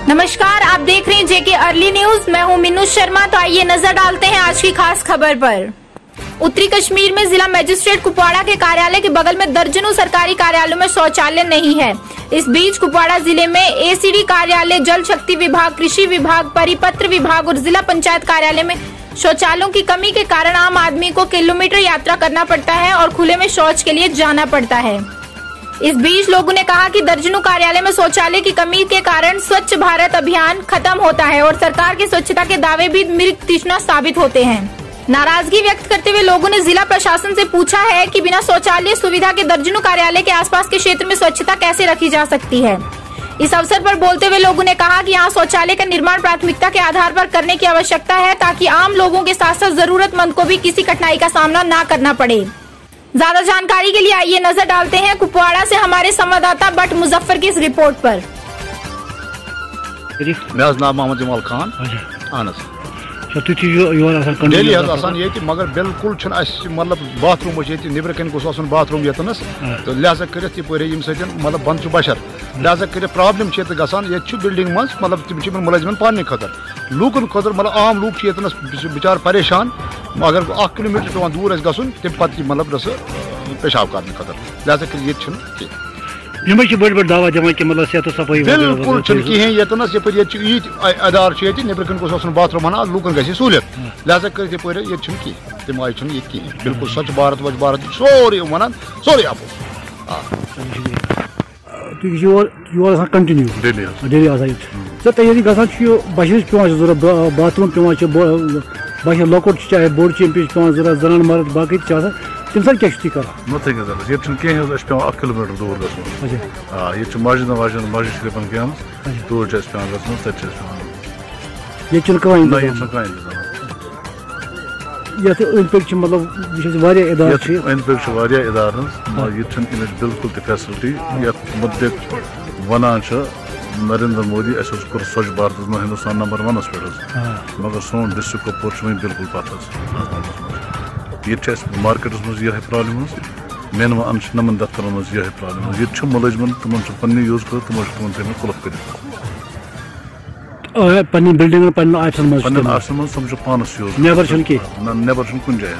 नमस्कार, आप देख रहे हैं जेके अर्ली न्यूज। मैं हूं मीनू शर्मा। तो आइए नजर डालते हैं आज की खास खबर पर। उत्तरी कश्मीर में जिला मजिस्ट्रेट कुपवाड़ा के कार्यालय के बगल में दर्जनों सरकारी कार्यालयों में शौचालय नहीं है। इस बीच कुपवाड़ा जिले में एसीडी कार्यालय, जल शक्ति विभाग, कृषि विभाग, परिपत्र विभाग और जिला पंचायत कार्यालय में शौचालयों की कमी के कारण आम आदमी को किलोमीटर यात्रा करना पड़ता है और खुले में शौच के लिए जाना पड़ता है। इस बीच लोगों ने कहा कि दर्जनों कार्यालय में शौचालय की कमी के कारण स्वच्छ भारत अभियान खत्म होता है और सरकार के स्वच्छता के दावे भी मृत तृष्णा साबित होते हैं। नाराजगी व्यक्त करते हुए लोगों ने जिला प्रशासन से पूछा है कि बिना शौचालय सुविधा के दर्जनों कार्यालय के आसपास के क्षेत्र में स्वच्छता कैसे रखी जा सकती है। इस अवसर पर बोलते हुए लोगों ने कहा कि यहाँ शौचालय का निर्माण प्राथमिकता के आधार पर करने की आवश्यकता है ताकि आम लोगों के साथ साथ जरूरतमंद को भी किसी कठिनाई का सामना न करना पड़े। ज्यादा जानकारी के लिए आइए नजर डालते हैं कुपवाड़ा से हमारे संवाददाता बट मुजफ्फर की इस रिपोर्ट पर। मेरा नाम मोहम्मद जमाल खान। डेली ये मगर बिल्कुल मतलब बाथरूम नबर कन गोस बाथरूम यतनस तो लिहाजा कर मतलब बंद बशर लिहाजा कर प्रॉब्लम ये बिल्डिंग मज मतलब तम मुलजमन पानी खतर लूकन खतर मतलब आम लूक यतनस बिचार परेशान अगर 1 किलोमीटर पे दूर गन तम पे मतलब रस पेशाब करने खतर लिहाजा कर बड़ बड़ दावा जमा कि मतलब सेहत सफाई बिल्कुल कहें यतनस ईद अदार नबर कन गोस बाथरूम हना लूकन गि सहूलियत लिहाजा कर ये तम आय कहें बिल्कुल स्वच्छ भारत वच्छ भारत सोरे वन सोरे आपोर कंटिन्यू डेली तैयारी गशर पे बाथरूम पे बशर लकुट चाहे बोड़ पे जनान मर्द बाकी तम साथ क्या कर ये कहें 1 किलोमीटर दूर गए ये मस्जिद मस्जिद शरीफन कह दूर पे मतलब इदार ये बिल्कुल फैसिलिटी ये मुद्दे वनान नरेंद्र मोदी कोर स्वच्छ भारत में हिंदुस्तान नंबर 1 पे मगर सोन डिस्ट्रिक्ट कुपवार वो बिल्कुल पत ये मार्केटस मज ये प्रॉब्लम मेन नमन दफ्तर मज ये प्रॉब्लम ये मुलजमन तम पे यूज कर तमो तम कुलफ कर बिल्डिंग ऑफिस मज तम पानस यूज नेबर नेबर कुन जाए